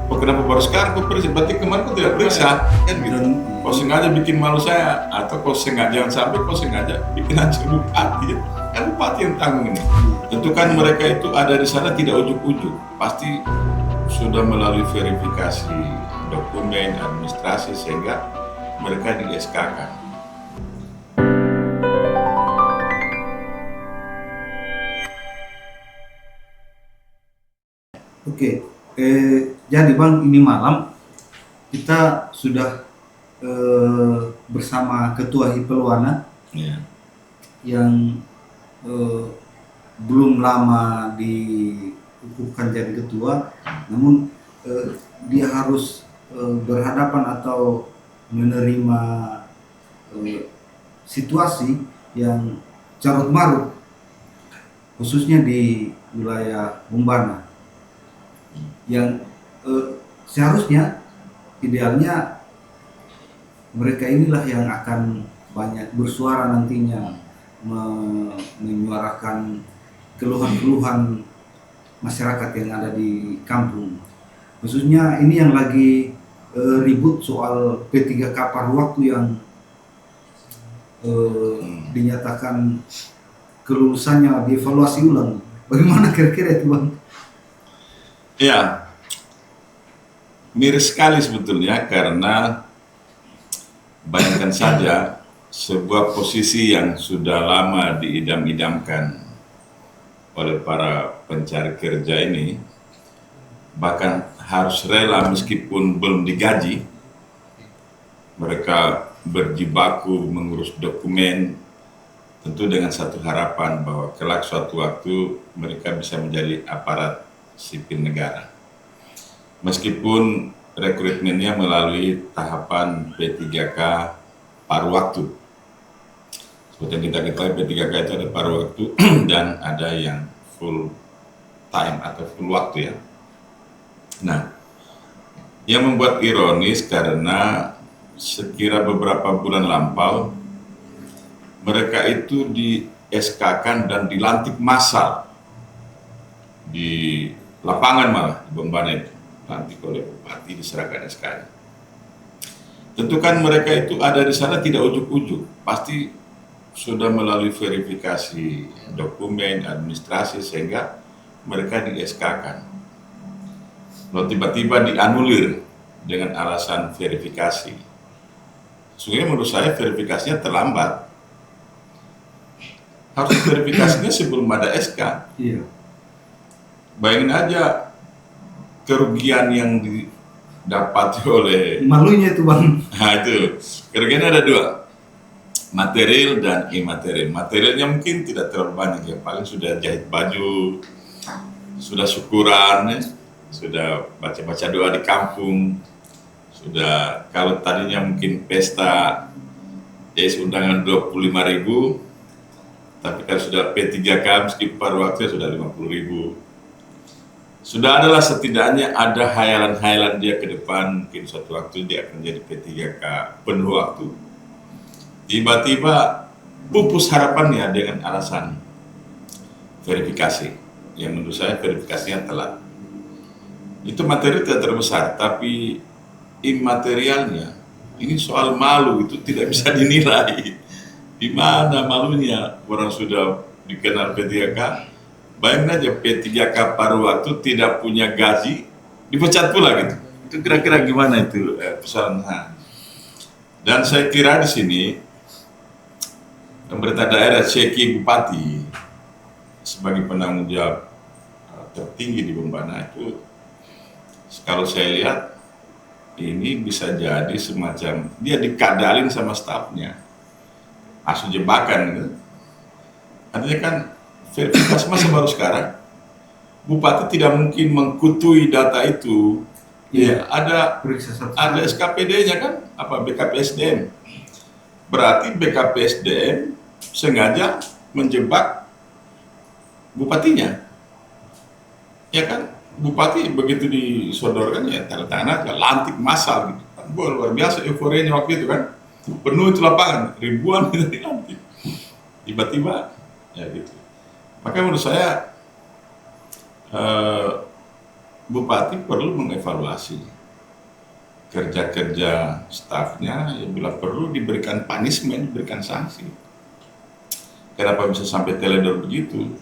Oh, kenapa baru sekarang kok periksa? Berarti kemarin kok tidak periksa, kan gitu. Kau sengaja bikin malu saya, atau kau sengaja, jangan sampai kau sengaja bikin hancur bupati. Kan bupati yang tanggung ini. Tentu kan mereka itu ada di sana tidak ujuk-ujuk, pasti sudah melalui verifikasi dokumen administrasi sehingga mereka di SK-kan. Oke, jadi Bang, ini malam kita sudah bersama Ketua Hipelwana Ya. yang belum lama dikukuhkan jadi ketua, namun dia harus berhadapan atau menerima situasi yang carut marut, khususnya di wilayah Bombana, yang seharusnya idealnya mereka inilah yang akan banyak bersuara nantinya, menyuarakan keluhan-keluhan masyarakat yang ada di kampung. Khususnya ini yang lagi ribut soal P3K paruh waktu yang dinyatakan kelulusannya dievaluasi ulang. Bagaimana kira-kira itu Bang? Ya, miris sekali sebetulnya, karena bayangkan saja sebuah posisi yang sudah lama diidam-idamkan oleh para pencari kerja ini, bahkan harus rela meskipun belum digaji, mereka berjibaku mengurus dokumen, tentu dengan satu harapan bahwa kelak suatu waktu mereka bisa menjadi aparat sipil negara. Meskipun rekrutmennya melalui tahapan P3K paruh waktu. Seperti yang kita ketahui, P3K itu ada paruh waktu dan ada yang full time atau full waktu ya. Nah, yang membuat ironis karena sekira beberapa bulan lampau mereka itu di SK-kan dan dilantik massal di lapangan, malah di Bombana itu lantik oleh bupati, diserahkan SK-nya. Tentu kan mereka itu ada di sana tidak ujuk-ujuk, pasti sudah melalui verifikasi dokumen administrasi sehingga mereka di SK-kan. Lalu tiba-tiba dianulir dengan alasan verifikasi. Sebenarnya menurut saya verifikasinya terlambat. Harus verifikasinya sebelum ada SK. Iya. Bayangin aja kerugian yang didapat oleh, Malunya itu Bang. nah itu kerugiannya ada dua, material dan imaterial. Materialnya mungkin tidak terlalu banyak ya, paling sudah jahit baju, sudah syukuran, sudah baca-baca doa di kampung, sudah kalau tadinya mungkin pesta undangan 25.000, tapi kalau sudah P3K meskipun paruh waktu sudah 50.000. Sudah adalah setidaknya ada hayalan-hayalan dia ke depan, mungkin suatu waktu dia akan jadi P3K penuh waktu. Tiba-tiba pupus harapannya dengan alasan verifikasi, yang menurut saya verifikasinya telat. Itu materi tidak terbesar, tapi imaterialnya, ini soal malu itu tidak bisa dinilai. Di mana malunya orang sudah dikenal P3K? Bayangin aja P3K paruh waktu tidak punya gaji, dipecat pula gitu. Itu kira-kira gimana itu persoalan. Dan saya kira di sini pemerintah daerah Ceki Bupati sebagai penanggung jawab tertinggi di Bombana itu, kalau saya lihat ini bisa jadi semacam dia dikadalin sama stafnya, asuh jebakan gitu. Artinya kan verifikasi masa baru sekarang, bupati tidak mungkin mengkutui data itu. Ya, ada SKPD-nya kan, apa BKPSDM. Berarti BKPSDM sengaja menjebak bupatinya. Ya kan, bupati begitu disodorkan ya tanda tangan lantik massal gitu. Luar biasa euforianya waktu itu kan. Penuh itu lapangan, ribuan itu dilantik. Tiba-tiba ya gitu. Maka menurut saya Bupati perlu mengevaluasi kerja-kerja stafnya, ya bila perlu diberikan punishment, diberikan sanksi. Kenapa bisa sampai teledor begitu?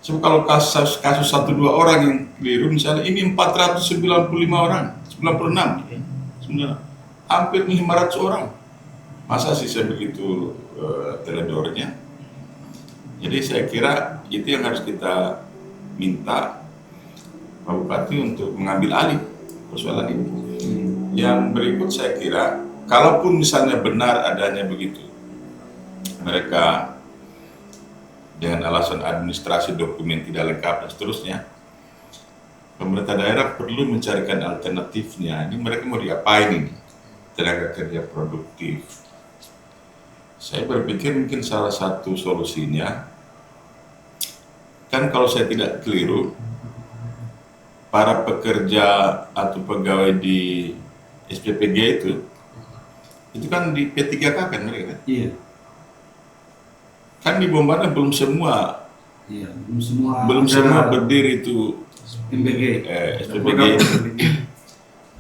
Sebab kalau kasus 1-2 orang yang keliru, misalnya ini 495 orang, 96, sebenarnya hampir 500 orang. Masa sih saya begitu teledornya? Jadi saya kira itu yang harus kita minta Pak Bupati untuk mengambil alih persoalan ini. Yang berikut saya kira, kalaupun misalnya benar adanya begitu, mereka dengan alasan administrasi dokumen tidak lengkap dan seterusnya, pemerintah daerah perlu mencarikan alternatifnya. Ini mereka mau diapain ini? Tenaga kerja produktif. Saya berpikir mungkin salah satu solusinya, kan kalau saya tidak keliru, para pekerja atau pegawai di SPPG itu kan di P3K kan mereka kan? Iya. Kan di Bombana belum semua Iya, belum semua berdiri itu MBG, SPPG.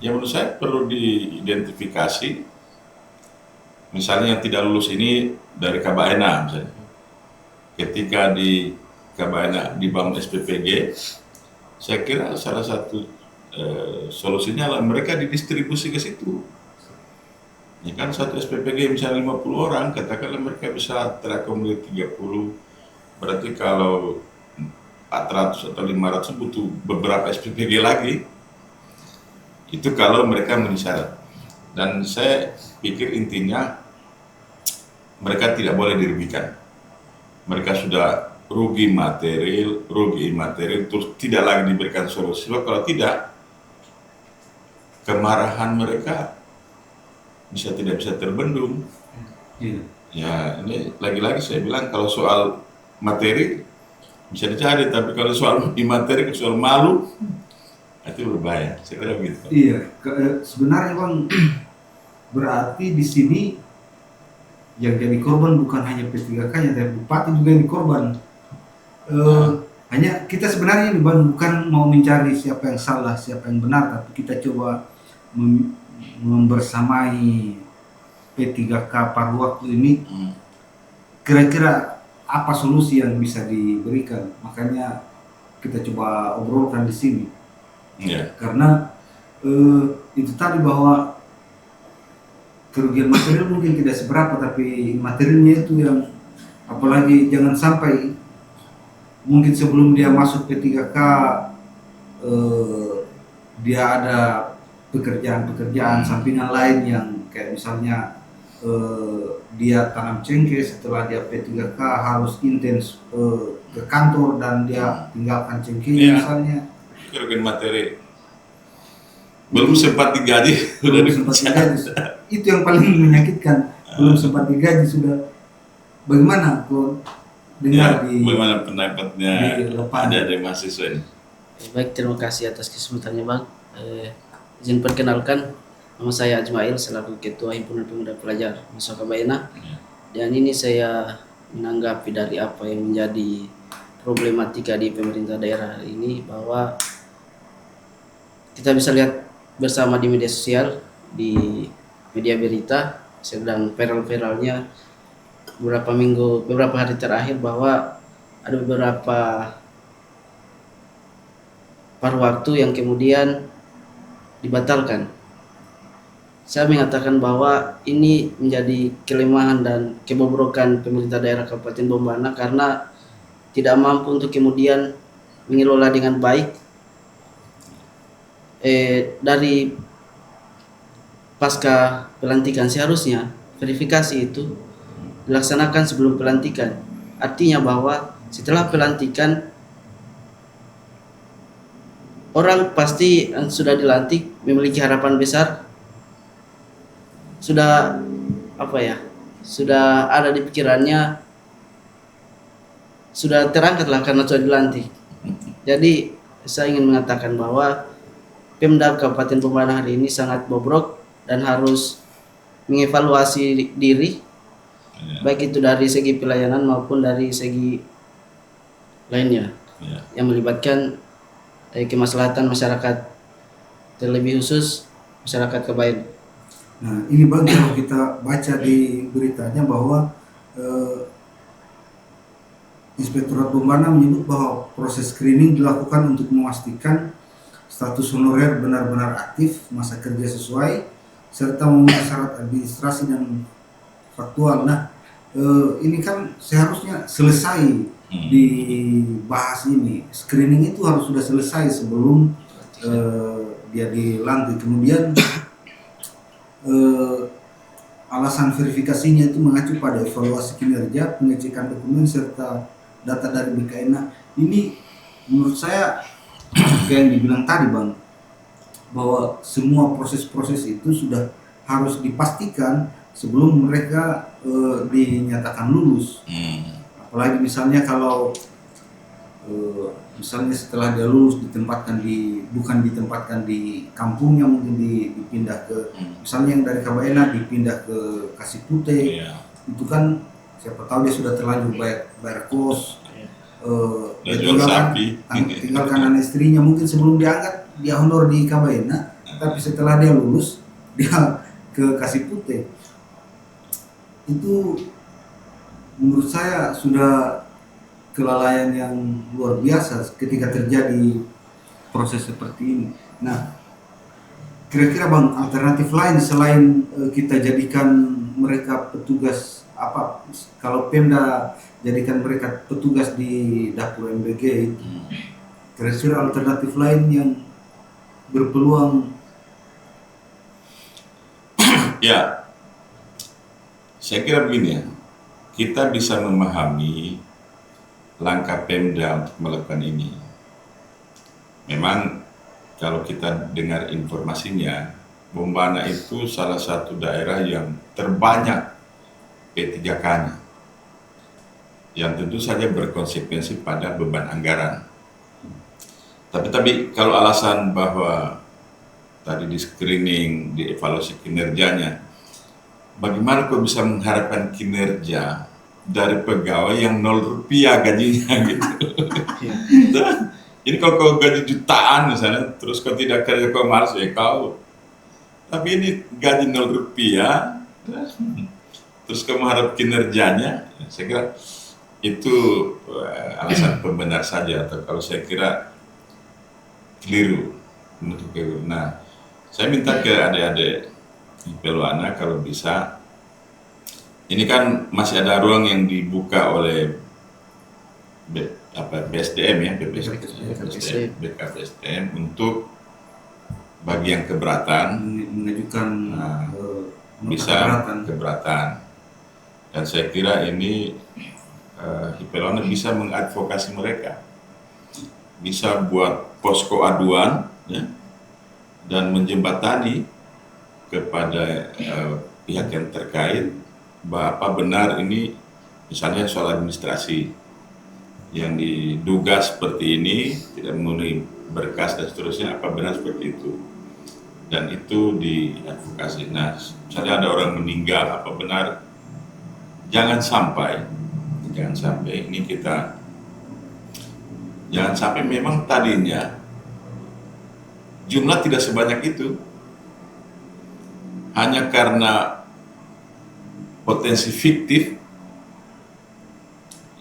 Ya menurut saya perlu diidentifikasi. Misalnya yang tidak lulus ini dari Kabaena misalnya. Ketika di Kabaena dibangun SPPG, saya kira salah satu solusinya adalah mereka didistribusi ke situ. Ya kan satu SPPG misalnya 50 orang, katakanlah mereka bisa terakomodir 30. Berarti kalau 400 atau 500 butuh beberapa SPPG lagi. Itu kalau mereka memenuhi syarat. Dan saya pikir intinya mereka tidak boleh dirugikan. Mereka sudah rugi material, rugi imaterial, terus tidak lagi diberikan solusi. Kalau tidak, kemarahan mereka tidak bisa terbendung. Iya. Ya ini lagi-lagi saya bilang kalau soal materi bisa dicari, tapi kalau soal imateri, soal malu, itu berbahaya. Saya kira begitu. Iya, sebenarnya Bang, berarti di sini yang jadi korban bukan hanya P3K-nya, tapi bupati juga yang korban. Hanya kita sebenarnya Bang, bukan mau mencari siapa yang salah, siapa yang benar, tapi kita coba membersamai P3K paruh waktu ini. Kira-kira apa solusi yang bisa diberikan? Makanya kita coba obrolkan di sini. Yeah. Karena itu tadi bahwa kerugian material mungkin tidak seberapa, tapi materialnya itu yang, apalagi jangan sampai mungkin sebelum dia masuk P3K dia ada pekerjaan sampingan lain yang kayak misalnya dia tanam cengkeh, setelah dia P3K harus intens ke kantor dan dia tinggalkan cengkehnya misalnya. Kerugian materi belum sempat digaji sudah dipecat. Itu yang paling menyakitkan, belum sempat digaji sudah. Bagaimana kok dengar bagaimana pendapatnya ada dari mahasiswa ini? Baik, terima kasih atas kesempatannya Bang. Izin perkenalkan, nama saya Ajmail selaku Ketua Himpunan Pemuda Pelajar Mahasiswa Kabaena. Dan ini saya menanggapi dari apa yang menjadi problematika di pemerintah daerah hari ini, bahwa kita bisa lihat bersama di media sosial, di media berita, sedang viral-viralnya beberapa hari terakhir, bahwa ada beberapa paruh waktu yang kemudian dibatalkan. Saya mengatakan bahwa ini menjadi kelemahan dan kebobrokan pemerintah daerah Kabupaten Bombana karena tidak mampu untuk kemudian mengelola dengan baik. Dari pasca pelantikan seharusnya verifikasi itu dilaksanakan sebelum pelantikan. Artinya bahwa setelah pelantikan orang pasti yang sudah dilantik memiliki harapan besar, sudah sudah ada di pikirannya, sudah terangkatlah karena sudah dilantik. Jadi saya ingin mengatakan bahwa Pemda Kabupaten Bombana hari ini sangat bobrok dan harus mengevaluasi diri, baik itu dari segi pelayanan maupun dari segi lainnya yang melibatkan kemaslahatan masyarakat, terlebih khusus masyarakat Kabayan. Nah, ini Bang, kalau kita baca di beritanya bahwa eh, Inspektorat Bombana menyebut bahwa proses screening dilakukan untuk memastikan status honorer benar-benar aktif, masa kerja sesuai, serta memenuhi syarat administrasi dan faktual. Nah, ini kan seharusnya selesai dibahas ini. Screening itu harus sudah selesai sebelum dia dilantik. Kemudian alasan verifikasinya itu mengacu pada evaluasi kinerja, pengecekan dokumen serta data dari BKN. Nah, ini menurut saya kayak yang dibilang tadi Bang, bahwa semua proses-proses itu sudah harus dipastikan sebelum mereka dinyatakan lulus. Apalagi misalnya kalau misalnya setelah dia lulus bukan ditempatkan di kampungnya, mungkin dipindah ke misalnya yang dari Kabaena dipindah ke Kasipute. Itu kan siapa tahu dia sudah terlanjur bayar kos, tinggalkan anak istrinya, mungkin sebelum diangkat dia honor di Kabaena, tapi setelah dia lulus dia ke Kasipute. Itu menurut saya sudah kelalaian yang luar biasa ketika terjadi proses seperti ini. Nah, kira-kira Bang, alternatif lain selain kita jadikan mereka petugas apa, kalau Pemda jadikan mereka petugas di dapur MBG itu, kira-kira alternatif lain yang berpeluang? Ya, saya kira begini ya, kita bisa memahami langkah Pemda untuk melakukan ini. Memang kalau kita dengar informasinya, Bombana itu salah satu daerah yang terbanyak P3K-nya, yang tentu saja berkonsekuensi pada beban anggaran. Tapi kalau alasan bahwa tadi di screening, di evaluasi kinerjanya, bagaimana kok bisa mengharapkan kinerja dari pegawai yang 0 rupiah gajinya gitu. Ini kalau kau gaji jutaan misalnya, terus kau tidak kerja, kau malas, ya kau. Tapi ini gaji 0 rupiah, terus kau mengharap kinerjanya, saya kira itu alasan pembenar saja, atau kalau saya kira keliru. Nah, saya minta ke adik-adik Peluana kalau bisa, ini kan masih ada ruang yang dibuka oleh BSDM ya, BKPSDM untuk bagi yang keberatan mengajukan bisa keberatan. Dan saya kira ini Hipeluana bisa mengadvokasi mereka, bisa buat posko aduan ya, dan menjembatani kepada pihak yang terkait bahwa apa benar ini, misalnya soal administrasi yang diduga seperti ini, tidak memenuhi berkas dan seterusnya, apa benar seperti itu, dan itu diadvokasi. Nah, misalnya ada orang meninggal, apa benar, jangan sampai ini kita, jangan sampai memang tadinya jumlah tidak sebanyak itu, hanya karena potensi fiktif,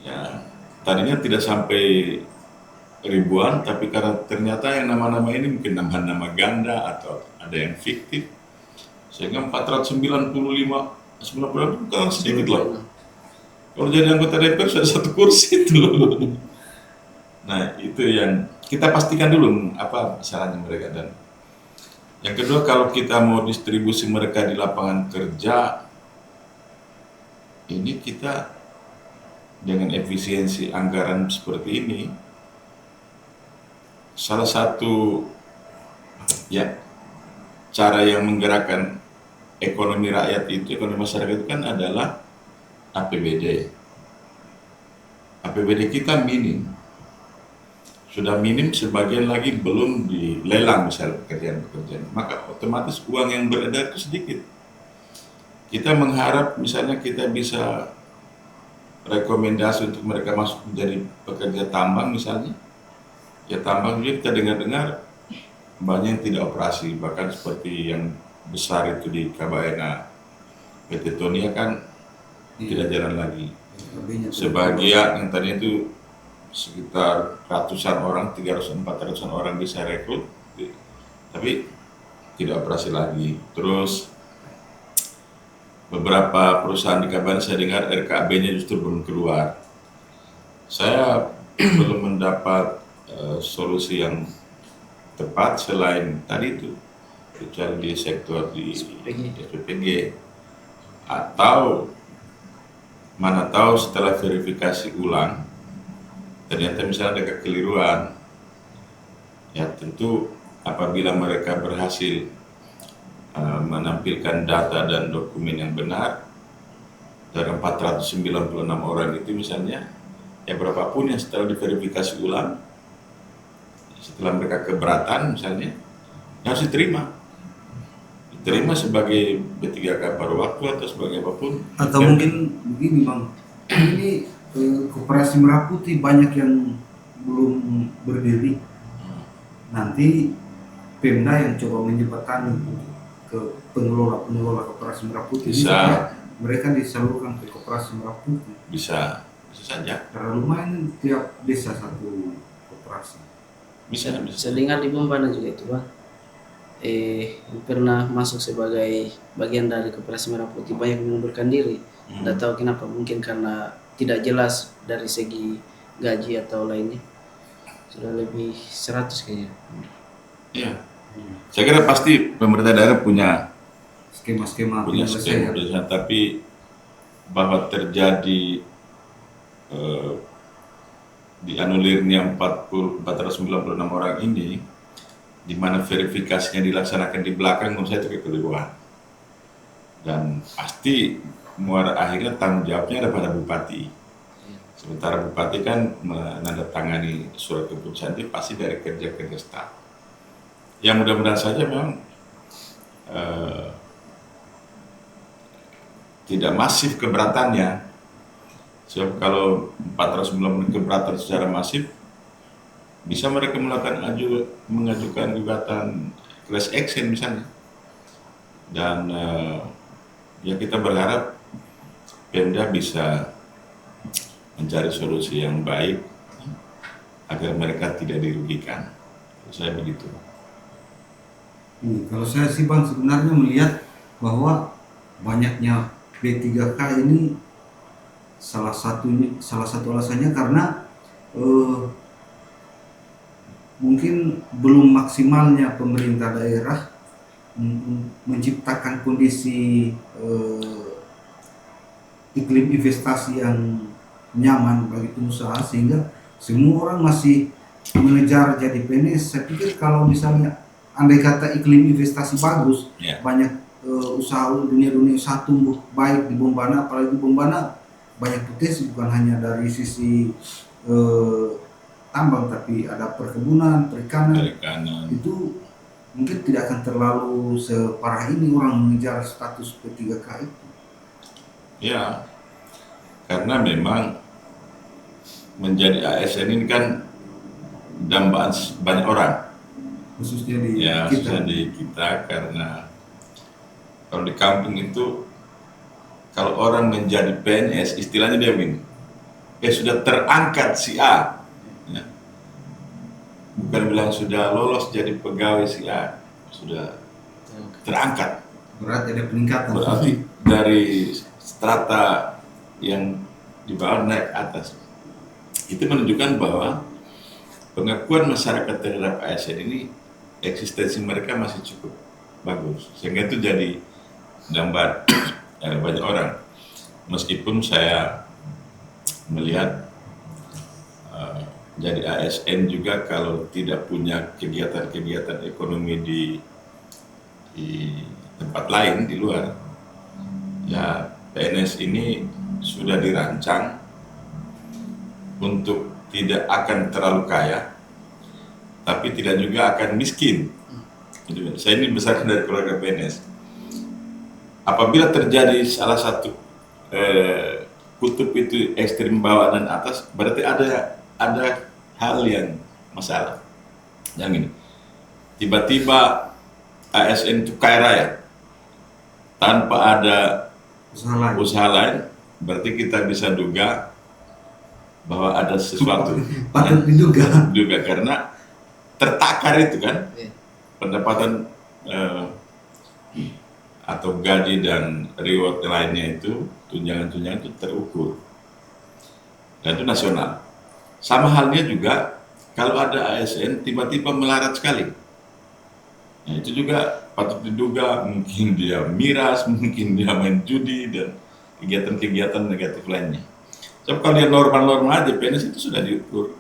ya tadinya tidak sampai ribuan, tapi karena ternyata yang nama-nama ini mungkin nama-nama ganda atau ada yang fiktif, sehingga 495 bukan sedikit loh. Kalau jadi anggota DPR sudah 1 kursi itu. Nah, itu yang kita pastikan dulu apa masalahnya mereka. Dan yang kedua, kalau kita mau distribusi mereka di lapangan kerja, ini kita dengan efisiensi anggaran seperti ini, salah satu ya cara yang menggerakkan ekonomi rakyat itu, ekonomi masyarakat itu kan adalah APBD. APBD kita minim, sudah minim, sebagian lagi belum dilelang misalnya pekerjaan-pekerjaan, maka otomatis uang yang beredar itu sedikit. Kita mengharap misalnya kita bisa rekomendasi untuk mereka masuk menjadi pekerja tambang misalnya, Ya tambang juga kita dengar-dengar banyak yang tidak operasi, bahkan seperti yang besar itu di Kabaena, PT Tonia kan tidak jalan lagi. Sebagian yang tadi itu sekitar ratusan orang, 300-400an orang bisa rekrut, tapi tidak operasi lagi. Terus beberapa perusahaan di Kabaena saya dengar RKB-nya justru belum keluar. Saya belum mendapat solusi yang tepat selain tadi itu, kecuali di sektor di SPPG, atau mana tahu setelah verifikasi ulang ternyata misalnya ada kekeliruan, ya tentu apabila mereka berhasil menampilkan data dan dokumen yang benar dari 496 orang itu misalnya, ya berapapun yang setelah diverifikasi ulang, setelah mereka keberatan misalnya, ya harus diterima sebagai B3K paruh waktu atau sebagai apapun. Atau mungkin begini Bang, ini Koperasi Merah Putih banyak yang belum berdiri. Nanti Pemda yang coba menjembatani ke pengelola Koperasi Merah Putih, Bisa. Mereka disalurkan ke Koperasi Merah Putih. Bisa saja. Karena lumayan tiap desa satu koperasi. Bisa. Saya dengar di Bombana juga itu Bang, pernah masuk sebagai bagian dari Koperasi Merah Putih banyak mengundurkan diri. Tidak tahu kenapa, mungkin karena tidak jelas dari segi gaji atau lainnya. Sudah lebih 100 kayaknya. Iya. Saya kira pasti pemerintah daerah punya Skema-skema penyelesaian, tapi bahwa terjadi dianulirnya 496 orang ini, di mana verifikasinya dilaksanakan di belakang, menurut saya itu kekeliruan. Dan pasti muara akhirnya tanggung jawabnya ada pada bupati. Sementara bupati kan menandatangani surat keputusan itu pasti dari kerja-kerja staf. Yang mudah-mudahan saja memang tidak masif keberatannya. Sebab kalau 490 keberatan secara masif, bisa mereka mengajukan gugatan class action misalnya. Dan ya kita berharap Pemda bisa mencari solusi yang baik agar mereka tidak dirugikan. Saya begitu. Kalau saya sih Bang sebenarnya melihat bahwa banyaknya B3K ini salah satu alasannya karena mungkin belum maksimalnya pemerintah daerah menciptakan kondisi iklim investasi yang nyaman bagi pengusaha, sehingga semua orang masih mengejar jadi PNS. Saya pikir kalau misalnya andai kata iklim investasi bagus, banyak usaha dunia usaha tumbuh baik di Bombana, apalagi Bombana banyak potensi, bukan hanya dari sisi tambang, tapi ada perkebunan, perikanan. Itu mungkin tidak akan terlalu separah ini orang mengejar status P3K itu. Ya, karena memang menjadi ASN ini kan dambaan banyak orang, khususnya di kita, karena kalau di kampung itu kalau orang menjadi PNS istilahnya dia sudah terangkat si A, ya. Bukan bilang sudah lolos jadi pegawai si A, sudah terangkat. Berarti ada peningkatan. Berarti dari strata yang di bawah naik atas. Itu menunjukkan bahwa pengakuan masyarakat terhadap ASN ini, eksistensi mereka masih cukup bagus, sehingga itu jadi gambar banyak orang. Meskipun saya melihat jadi ASN juga kalau tidak punya kegiatan-kegiatan ekonomi di tempat lain di luar, ya PNS ini sudah dirancang untuk tidak akan terlalu kaya, tapi tidak juga akan miskin. Saya ini besar dari keluarga PNS. Apabila terjadi salah satu kutub itu ekstrim bawah dan atas, berarti ada hal yang masalah. Yang gini, tiba-tiba ASN itu kaya raya tanpa ada usaha lain, berarti kita bisa duga bahwa ada sesuatu patut diduga. Karena tertakar itu kan Iya. pendapatan atau gaji dan reward lainnya itu, tunjangan-tunjangan itu terukur dan itu nasional. Sama halnya juga kalau ada ASN tiba-tiba melarat sekali, nah, itu juga patut diduga mungkin dia miras, mungkin dia main judi dan kegiatan-kegiatan negatif lainnya. Sebab kalau dia normal-normal aja, PNS itu sudah diukur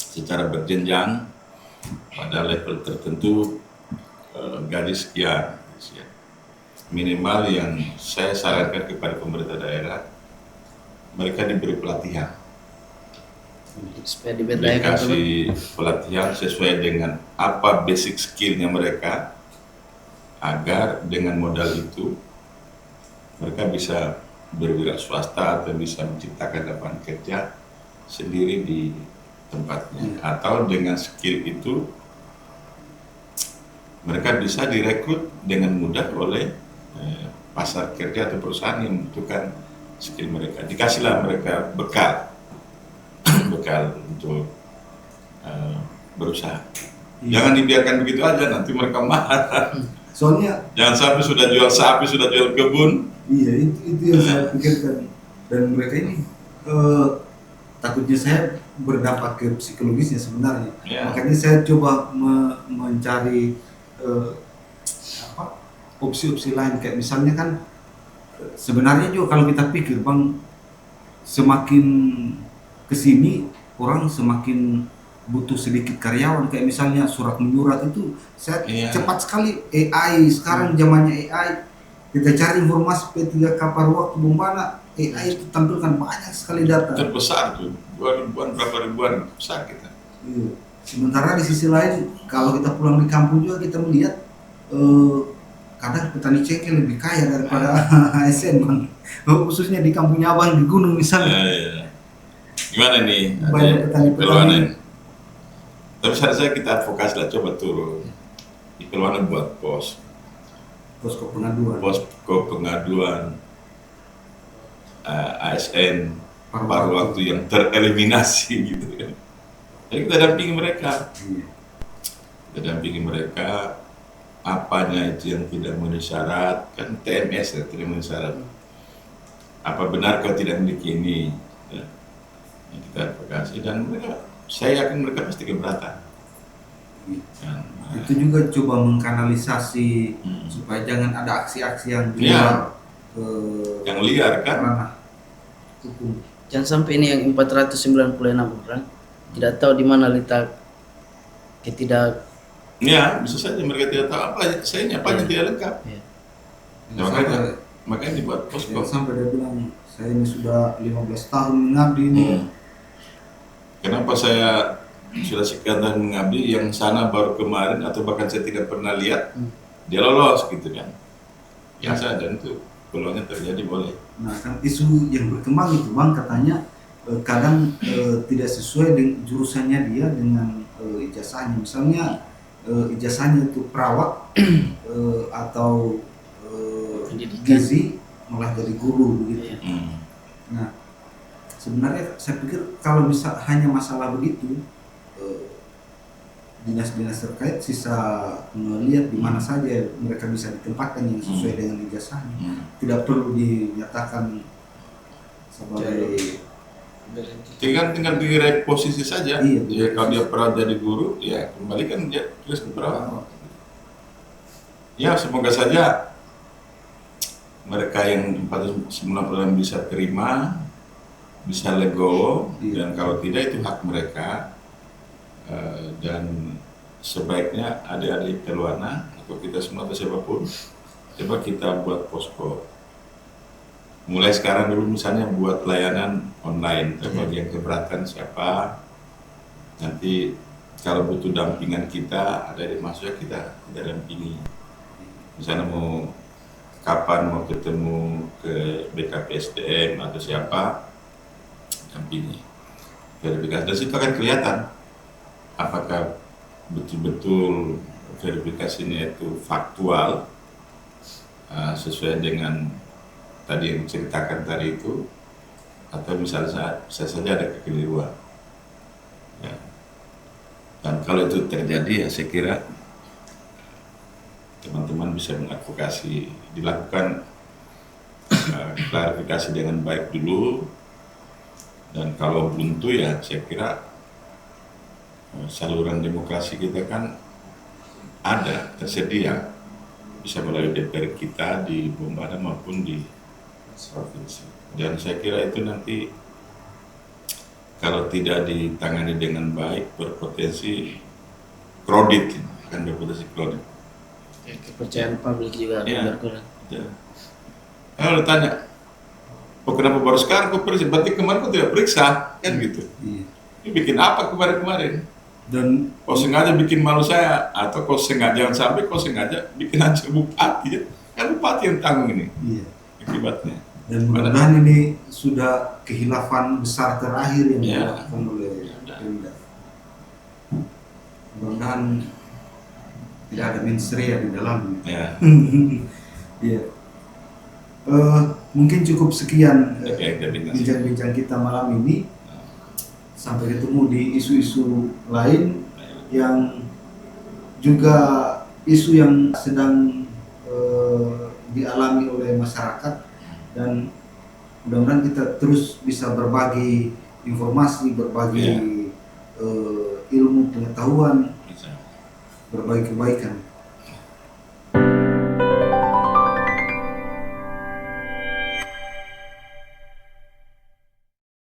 secara berjenjang pada level tertentu, gaji sekian. Minimal yang saya sarankan kepada pemerintah daerah, mereka diberi pelatihan, Supaya diberdayakan dulu. dikasih pelatihan sesuai dengan apa basic skillnya mereka, agar dengan modal itu mereka bisa berwira swasta atau bisa menciptakan lapangan kerja sendiri di tempatnya, atau dengan skill itu mereka bisa direkrut dengan mudah oleh pasar kerja atau perusahaan yang membutuhkan skill mereka. Dikasihlah mereka bekal untuk berusaha. Jangan dibiarkan begitu aja, nanti mereka marah. Soalnya Jangan sampai sudah jual sapi, sudah jual kebun. iya, itu yang saya pikirkan. Dan mereka ini takutnya saya berdampak ke psikologisnya sebenarnya. Ya. Makanya saya coba mencari opsi-opsi lain, kayak misalnya kan sebenarnya juga kalau kita pikir Bang, semakin kesini orang semakin butuh sedikit karyawan, kayak misalnya surat menyurat itu saya cepat sekali. AI sekarang zamannya AI, kita cari informasi P3K paruh waktu Bombana, AI itu tampilkan banyak sekali data Terbesar tuh, 2 ribuan, berapa ribuan, besar kita. iya. Sementara di sisi lain kalau kita pulang di kampung juga kita melihat kadang petani cengkeh lebih kaya daripada ASN Bang, khususnya di kampungnya Abang di gunung misalnya. Ya. Gimana nih? Banyak petani-petani. Perlawanan. Tapi saya kita advokasi lah, coba turun di Perlawanan buat Posko pengaduan ASN paruh waktu yang tereliminasi gitu kan. Jadi kita dampingi mereka. Kita dampingi mereka, apanya itu yang tidak memenuhi syarat, kan TMS ya, tidak memenuhi syarat. Apa benar kau tidak memiliki ini? Ya. Kita advokasi dan mereka, saya yakin mereka pasti keberatan. Dan, Itu juga coba mengkanalisasi supaya jangan ada aksi-aksi yang di luar yang liar kan? ranah hukum. Jangan sampai ini yang 496 orang tidak tahu di mana letak Ya, bisa saja mereka tidak tahu apa saya apanya tidak lengkap. Ya. Ya, makanya dibuat posko. Sampai dia bilang saya ini sudah 15 tahun mengabdi ini. Kenapa saya sudah sekian tahun mengabdi, yang sana baru kemarin atau bahkan saya tidak pernah lihat dia lolos gitu kan? Biasa, dan itu peluangnya terjadi boleh. Nah kan isu yang berkembang itu Bang, katanya kadang tidak sesuai dengan jurusannya dia dengan ijazahnya. Misalnya ijazahnya itu perawat atau pendidikan. gizi malah jadi guru begitu. Iya. Nah sebenarnya saya pikir kalau bisa hanya masalah begitu, dinas-dinas terkait sisa melihat di mana saja mereka bisa ditempatkan yang sesuai dengan ijazahnya. Tidak perlu dinyatakan sebagai tinggal di posisi saja. Iya. Ya, kalau dia pernah jadi guru, ya kembalikan dia terus ke perawat. Ya, semoga saja mereka yang 496 bisa terima, bisa legowo, dan kalau tidak itu hak mereka. Dan sebaiknya adik-adik Perluana atau kita semua atau siapapun, coba kita buat posko. Mulai sekarang dulu misalnya buat layanan online, bagi yang keberatan siapa, nanti kalau butuh dampingan kita, ada di masuknya kita dampingi. Misalnya kapan mau ketemu ke BKPSDM atau siapa, dampingi. Verifikasi, dari situ akan kelihatan apakah betul-betul verifikasinya itu faktual, sesuai dengan tadi yang diceritakan tadi itu, atau misalnya bisa saja ada kekeliruan. Ya. Dan kalau itu terjadi, ya saya kira teman-teman bisa mengadvokasi, dilakukan klarifikasi dengan baik dulu, dan kalau buntu ya saya kira saluran demokrasi kita kan ada, tersedia, bisa melalui DPR kita di Bombana maupun di provinsi. Dan saya kira itu nanti kalau tidak ditangani dengan baik berpotensi kredit, akan berpotensi kredit. Kepercayaan publik juga akan Ya. berkurang. Ya. Kalau ditanya, oh kenapa baru sekarang kau periksa? Berarti kemarin kau tidak periksa, kan gitu. Iya. Ini bikin apa kemarin-kemarin? Dan Kau sengaja bikin malu saya, atau kau sengaja, jangan sampai kau sengaja bikin hancur bupati, ya? Kan bupati yang tanggung ini iya. akibatnya. Dan mudah-mudahan ini sudah kehilafan besar terakhir yang Ya. dilakukan oleh Pemda. Mudah-mudahan tidak ada mensrea di dalamnya. Ya. Iya. Mungkin cukup sekian Oke, bincang-bincang kita malam ini. Sampai ketemu di isu-isu lain yang juga isu yang sedang dialami oleh masyarakat, dan mudah-mudahan kita terus bisa berbagi informasi, berbagi ilmu pengetahuan, Bisa. berbagi kebaikan.